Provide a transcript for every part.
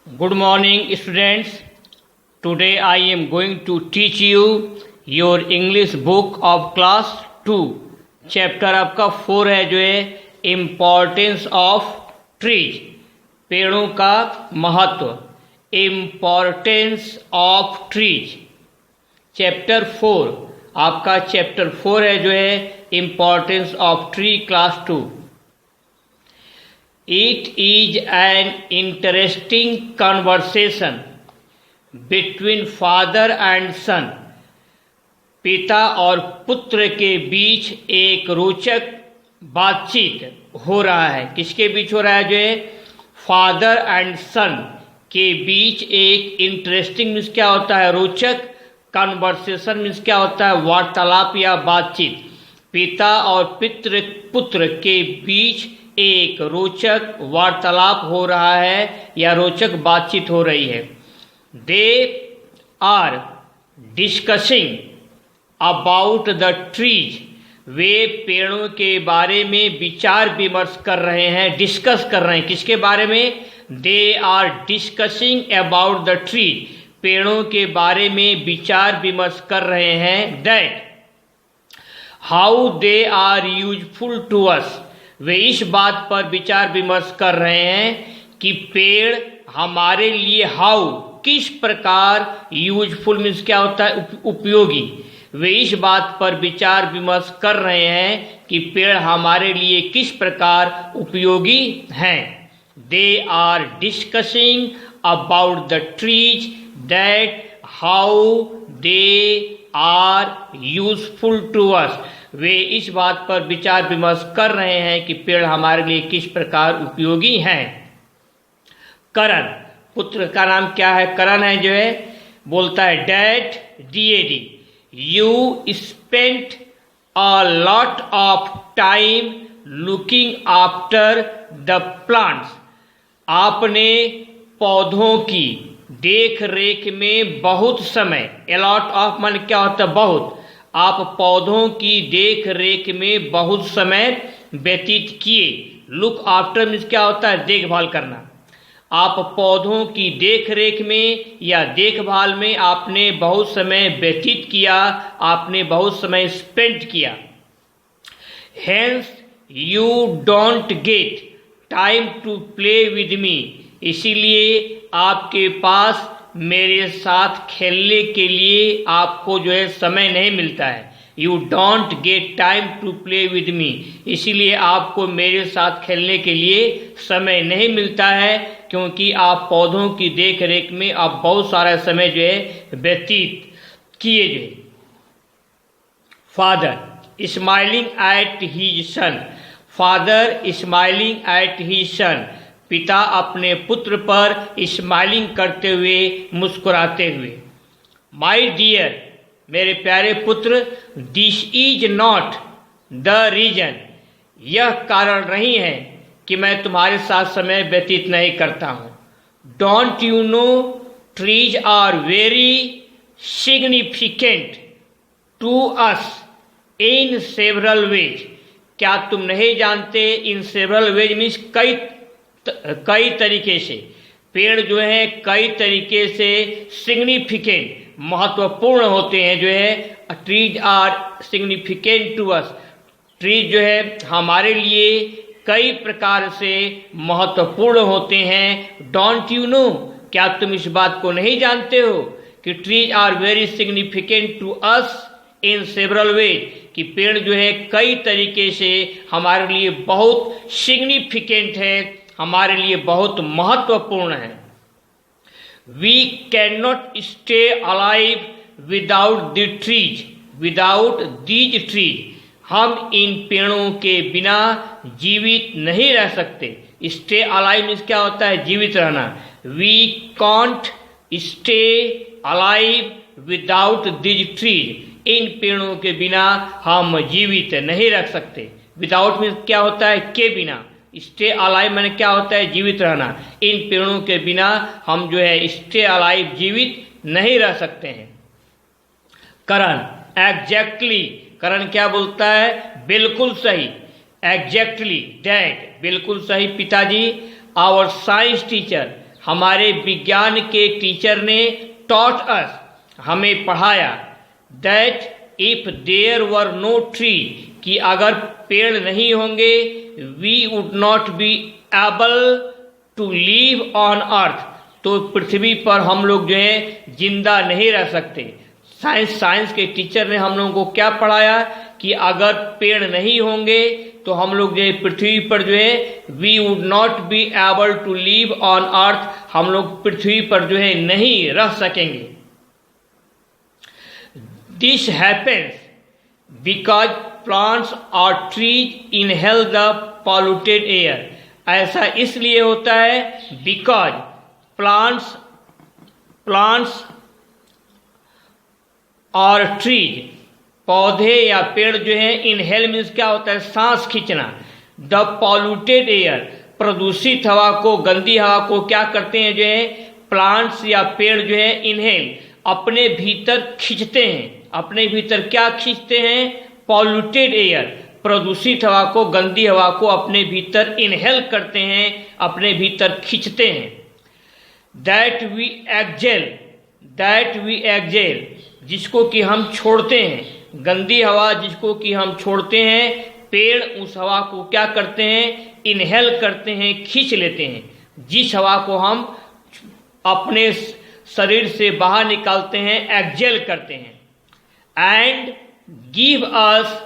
Good morning, students. Today I am going to teach you your English book of class 2. Chapter आपका 4 है जो है importance of trees, पेड़ों का महत्व। इम्पोर्टेंस ऑफ ट्रीज चैप्टर 4 आपका चैप्टर 4 है जो है importance of tree class 2। It is an interesting conversation between father and son. पिता और पुत्र के बीच एक रोचक बातचीत हो रहा है। किसके बीच हो रहा है? जो है फादर एंड सन के बीच एक इंटरेस्टिंग मीन्स क्या होता है? रोचक। कन्वर्सेशन मीन्स क्या होता है? वार्तालाप या बातचीत। पिता और पुत्र के बीच एक रोचक वार्तालाप हो रहा है या रोचक बातचीत हो रही है। They are discussing about the trees. वे पेड़ों के बारे में विचार विमर्श कर रहे हैं, डिस्कस कर रहे हैं। किसके बारे में? They are discussing about the trees. पेड़ों के बारे में विचार विमर्श कर रहे हैं। That how they are useful to us. वे इस बात पर विचार विमर्श कर रहे हैं कि पेड़ हमारे लिए हाउ किस प्रकार, यूजफुल मीन्स क्या होता है? उपयोगी। वे इस बात पर विचार विमर्श कर रहे हैं कि पेड़ हमारे लिए किस प्रकार उपयोगी हैं। They are discussing about the trees that how they are useful to us. वे इस बात पर विचार विमर्श कर रहे हैं कि पेड़ हमारे लिए किस प्रकार उपयोगी हैं। करण, पुत्र का नाम क्या है? करण है जो है। बोलता है dad, DAD, you spent a lot of time looking after the plants. आपने पौधों की देख रेख में बहुत समय, अलॉट ऑफ मान क्या होता है? बहुत। आप पौधों की देख रेख में बहुत समय व्यतीत किए। लुक आफ्टर मीन्स क्या होता है? देखभाल करना। आप पौधों की देख रेख में या देखभाल में आपने बहुत समय व्यतीत किया, आपने बहुत समय स्पेंड किया। Hence you don't get time to play with me. इसीलिए आपके पास मेरे साथ खेलने के लिए आपको जो है समय नहीं मिलता है। You don't get time to play with me. इसीलिए आपको मेरे साथ खेलने के लिए समय नहीं मिलता है, क्योंकि आप पौधों की देख रेख में आप बहुत सारा समय जो है व्यतीत किए। जो father smiling at his son. Father smiling at his son. पिता अपने पुत्र पर स्माइलिंग करते हुए, मुस्कुराते हुए। माई डियर, मेरे प्यारे पुत्र, this is not the reason. यह कारण नहीं है कि मैं तुम्हारे साथ समय व्यतीत नहीं करता हूं। Don't you know trees are very significant to us in several ways. क्या तुम नहीं जानते? इन सेवरल वेज मीन्स कई तरीके से। पेड़ जो है कई तरीके से सिग्निफिकेंट महत्वपूर्ण होते हैं। जो है trees are significant to us. Trees जो है हमारे लिए कई प्रकार से महत्वपूर्ण होते हैं। डोंट यू नो, क्या तुम इस बात को नहीं जानते हो कि trees are very significant to us in several ways, कि पेड़ जो है कई तरीके से हमारे लिए बहुत सिग्निफिकेंट है, हमारे लिए बहुत महत्वपूर्ण है। We can not stay alive without the trees, without these trees. हम इन पेड़ों के बिना जीवित नहीं रह सकते। स्टे अलाइव मीन्स क्या होता है? जीवित रहना। We can't stay alive without these trees. इन पेड़ों के बिना हम जीवित नहीं रख सकते। विदाउट मीन्स क्या होता है? के बिना। स्टे अलाइव मैंने क्या होता है? जीवित रहना। इन पेड़ों के बिना हम जो है स्टे अलाइव जीवित नहीं रह सकते हैं। करण, एग्जैक्टली। करण क्या बोलता है? बिल्कुल सही। एग्जैक्टली डैड, बिल्कुल सही पिताजी। आवर साइंस टीचर, हमारे विज्ञान के टीचर ने टॉट अस, हमें पढ़ाया, that if there were no tree, कि अगर पेड़ नहीं होंगे, we would not be able to live on earth, तो पृथ्वी पर हम लोग जो है जिंदा नहीं रह सकते। साइंस के टीचर ने हम लोगों को क्या पढ़ाया कि अगर पेड़ नहीं होंगे तो हम लोग जो है पृथ्वी पर जो है we would not be able to live on earth, हम लोग पृथ्वी पर जो है नहीं रह सकेंगे। दिस हैपेंस बिकॉज प्लांट्स और trees inhale the polluted air, ऐसा इसलिए होता है बिकॉज प्लांट्स और ट्रीज, पौधे या पेड़ जो है, इनहेल मीन्स क्या होता है, सांस खींचना, द पॉल्यूटेड एयर, प्रदूषित हवा को, गंदी हवा को क्या करते हैं जो है प्लांट्स या पेड़ जो है इनहेल, अपने भीतर खींचते हैं। अपने भीतर क्या खींचते हैं, पॉल्यूटेड एयर, प्रदूषित हवा को, गंदी हवा को अपने भीतर इनहेल करते हैं, अपने भीतर खींचते हैं। दैट वी एक्जेल, जिसको कि हम छोड़ते हैं, गंदी हवा जिसको कि हम छोड़ते हैं, पेड़ उस हवा को क्या करते हैं, इनहेल करते हैं, खींच लेते हैं। जिस हवा को हम अपने शरीर से बाहर निकालते हैं, एक्जेल करते हैं। And give us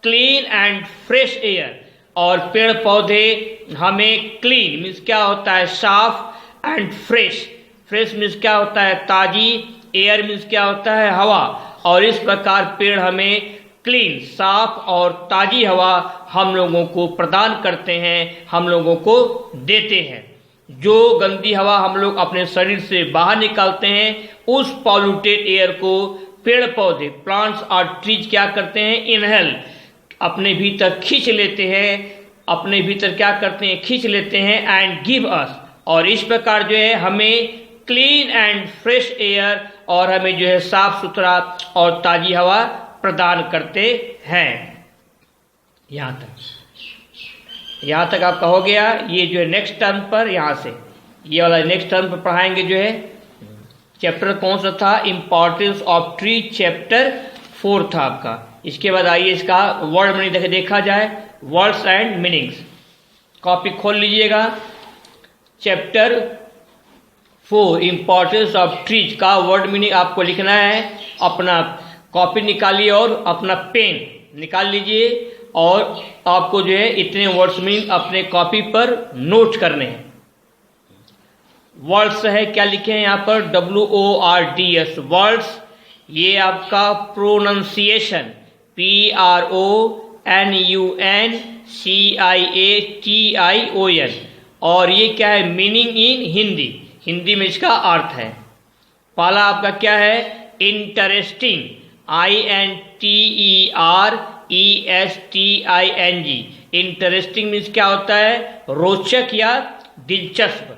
clean and fresh air, और पेड़ पौधे हमें क्लीन मीन्स क्या होता है, साफ, एंड फ्रेश मीन्स क्या होता है, ताजी, एयर मीन्स क्या होता है, हवा, और इस प्रकार पेड़ हमें क्लीन, साफ और ताजी हवा हम लोगों को प्रदान करते हैं, हम लोगों को देते हैं। जो गंदी हवा हम लोग अपने शरीर से बाहर निकालते हैं, उस पॉल्यूटेड एयर को पेड़ पौधे, प्लांट्स और ट्रीज क्या करते हैं, इनहेल, अपने भीतर खींच लेते हैं, अपने भीतर क्या करते हैं, खींच लेते हैं। एंड गिव अस, और इस प्रकार जो है हमें क्लीन एंड फ्रेश एयर, और हमें जो है साफ सुथरा और ताजी हवा प्रदान करते हैं। यहाँ तक आपका हो गया। ये जो है नेक्स्ट टर्म पर, यहाँ से ये वाला नेक्स्ट टर्म पर पढ़ाएंगे जो है। चैप्टर कौन सा था, इंपॉर्टेंस ऑफ ट्री, चैप्टर 4 था आपका। इसके बाद आइए इसका वर्ड मीनिंग देखा जाए, वर्ड्स एंड मीनिंग्स। कॉपी खोल लीजिएगा। चैप्टर 4 इंपॉर्टेंस ऑफ ट्रीज का वर्ड मीनिंग आपको लिखना है। अपना कॉपी निकालिए और अपना पेन निकाल लीजिए, और आपको जो है इतने वर्ड्स मीनिंग अपने कॉपी पर नोट करने हैं। वर्ड्स है, क्या लिखे हैं यहाँ पर, WORDS वर्ड्स। ये आपका प्रोनाउंसिएशन, PRONUNCIATION, और ये क्या है, मीनिंग इन हिंदी, हिंदी में इसका अर्थ है। पहला आपका क्या है, इंटरेस्टिंग, INTERESTING, इंटरेस्टिंग मीन्स क्या होता है, रोचक या दिलचस्प।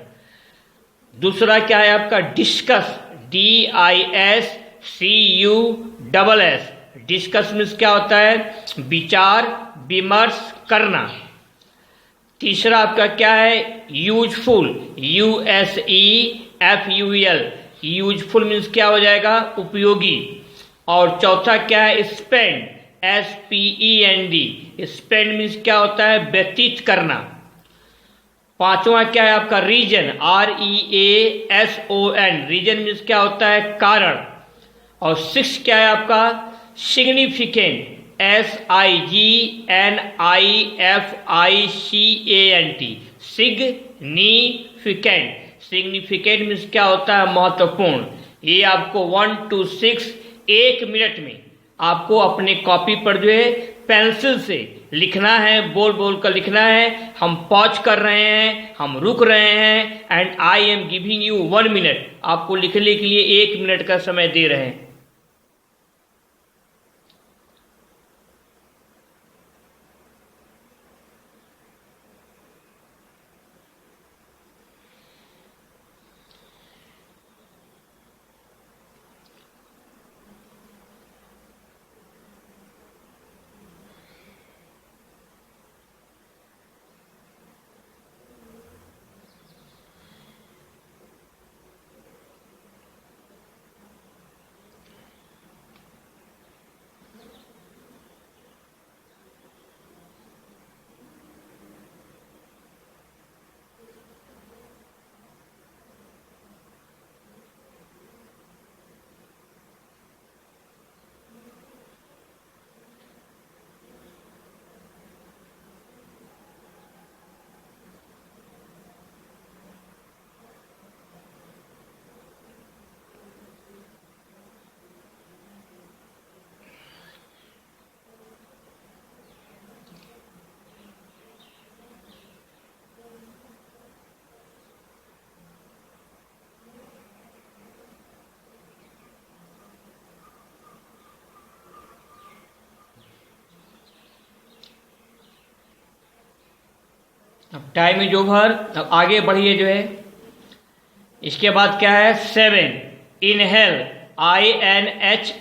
दूसरा क्या है आपका, डिस्कस, DISCUSS, डिस्कस मीन्स क्या होता है, विचार विमर्श करना। तीसरा आपका क्या है, यूजफुल, USEFUL, यूजफुल मीन्स क्या हो जाएगा, उपयोगी। और चौथा क्या है, स्पेंड, SPEND, स्पेंड मीन्स क्या होता है, व्यतीत करना। पांचवा क्या है आपका, रीजन, REASON, रीजन मीन्स क्या होता है, कारण। और सिक्स क्या है आपका, significant, SIGNIFICANT, significant, significant means क्या होता है, महत्वपूर्ण। ये आपको 1 to 6 1 मिनट में आपको अपने कॉपी पर जो है पेंसिल से लिखना है, बोल बोल कर लिखना है। हम पॉज कर रहे हैं, हम रुक रहे हैं, and I am giving you 1 minute, आपको लिखने के लिए 1 मिनट का समय दे रहे हैं। अब टाइम इज ओवर, अब आगे बढ़िए जो है। इसके बाद क्या है? 7 इनहेल, INHALE।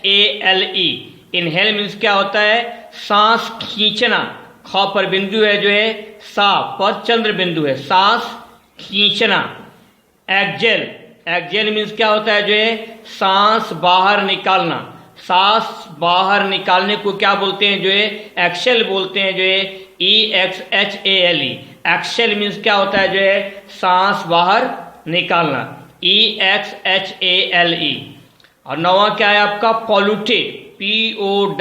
इनहेल मीन्स क्या होता है? सांस खींचना। ख पर बिंदु है जो है, सा पर चंद्र बिंदु है, सांस खींचना। एक्जेल, एक्जेल मीन्स क्या होता है जो है? सांस बाहर निकालना। सांस बाहर निकालने को क्या बोलते हैं जो है? एक्सेल बोलते हैं जो है, EXHALE। एक्सेल मीन्स क्या होता है जो है? सांस बाहर निकालना, EXHALE। और नौवां क्या है आपका? Polluted, POLLUTED।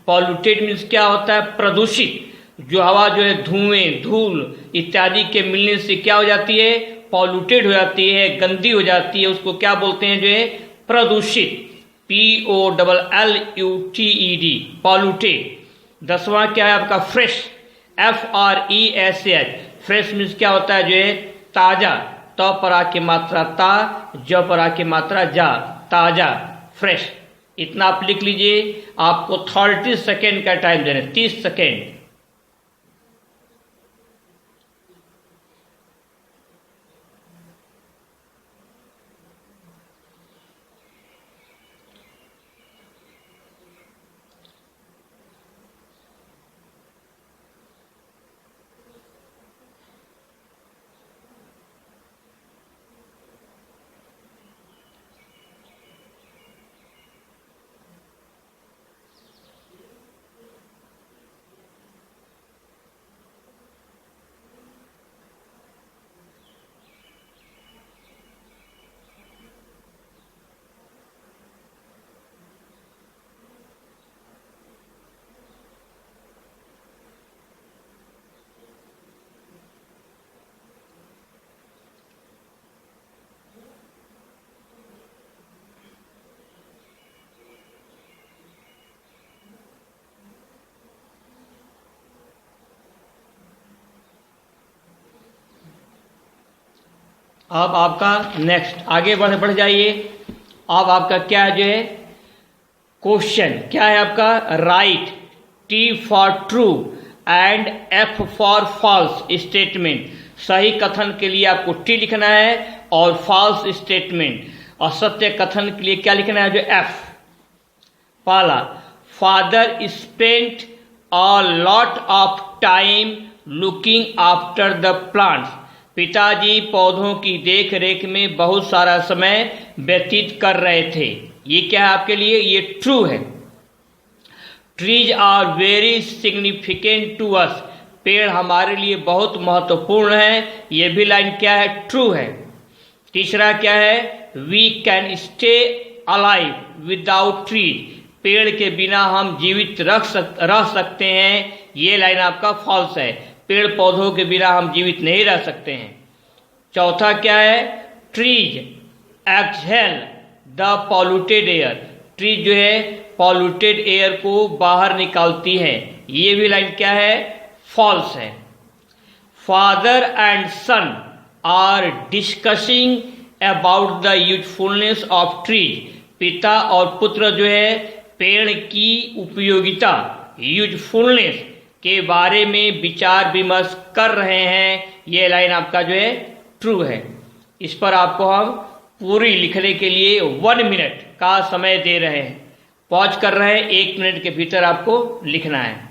पॉल्यूटेड मीन्स क्या होता है? प्रदूषित। जो हवा जो है धुएं, धूल इत्यादि के मिलने से क्या हो जाती है? पॉल्यूटेड हो जाती है, गंदी हो जाती है, उसको क्या बोलते हैं जो है? प्रदूषित, POLLUTED, पॉल्यूटेड। 10वां क्या है आपका? Fresh, FRESH। फ्रेश मीन्स क्या होता है जो है? ताजा। त पर आके मात्रा ता, ज पर आके मात्रा जा, ताजा, फ्रेश। इतना आप लिख लीजिए। आपको 30 सेकेंड का टाइम देना, 30 सेकेंड। अब आपका नेक्स्ट आगे बढ़ जाइए। अब आपका क्या है जो है? क्वेश्चन क्या है आपका? Write, T for true and F for false statement. सही कथन के लिए आपको T लिखना है और फॉल्स स्टेटमेंट, असत्य कथन के लिए क्या लिखना है जो? F। पहला, father spent a lot of time looking after the plants. पिताजी पौधों की देख रेख में बहुत सारा समय व्यतीत कर रहे थे। ये क्या है आपके लिए? ये ट्रू है। Trees are very significant to us. पेड़ हमारे लिए बहुत महत्वपूर्ण है। ये भी लाइन क्या है? ट्रू है। तीसरा क्या है? We can stay alive without trees. पेड़ के बिना हम जीवित रह सकते हैं। ये लाइन आपका फॉल्स है। पेड़ पौधों के बिना हम जीवित नहीं रह सकते हैं। चौथा क्या है? Trees exhale the polluted air. Trees जो है पॉल्यूटेड एयर को बाहर निकालती है। ये भी लाइन क्या है? फॉल्स है। Father and son are discussing about the usefulness of trees. पिता और पुत्र जो है पेड़ की उपयोगिता, यूजफुलनेस के बारे में विचार विमर्श कर रहे हैं। ये लाइन आपका जो है ट्रू है। इस पर आपको हम पूरी लिखने के लिए 1 मिनट का समय दे रहे हैं। पॉज कर रहे हैं, 1 मिनट के भीतर आपको लिखना है।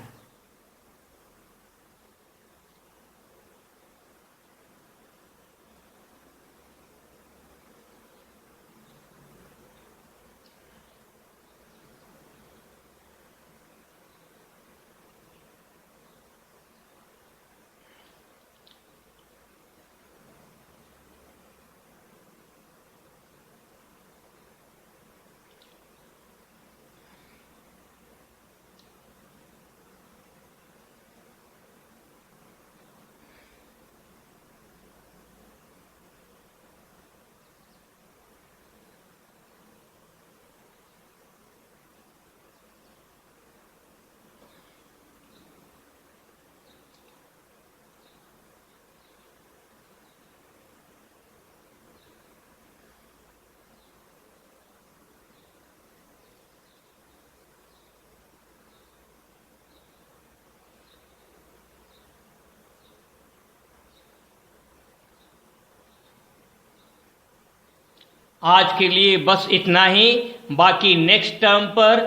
आज के लिए बस इतना ही। बाकी नेक्स्ट टर्म पर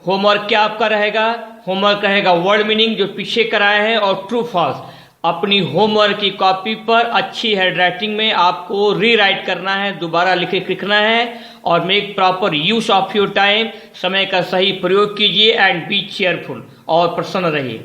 होमवर्क क्या आपका रहेगा? होमवर्क रहेगा वर्ड मीनिंग जो पीछे कराए हैं और ट्रू फॉल्स। अपनी होमवर्क की कॉपी पर अच्छी हैंडराइटिंग में आपको रीराइट करना है, दोबारा लिखना है और make proper use of your time. समय का सही प्रयोग कीजिए एंड बी चेयरफुल और प्रसन्न रहिए।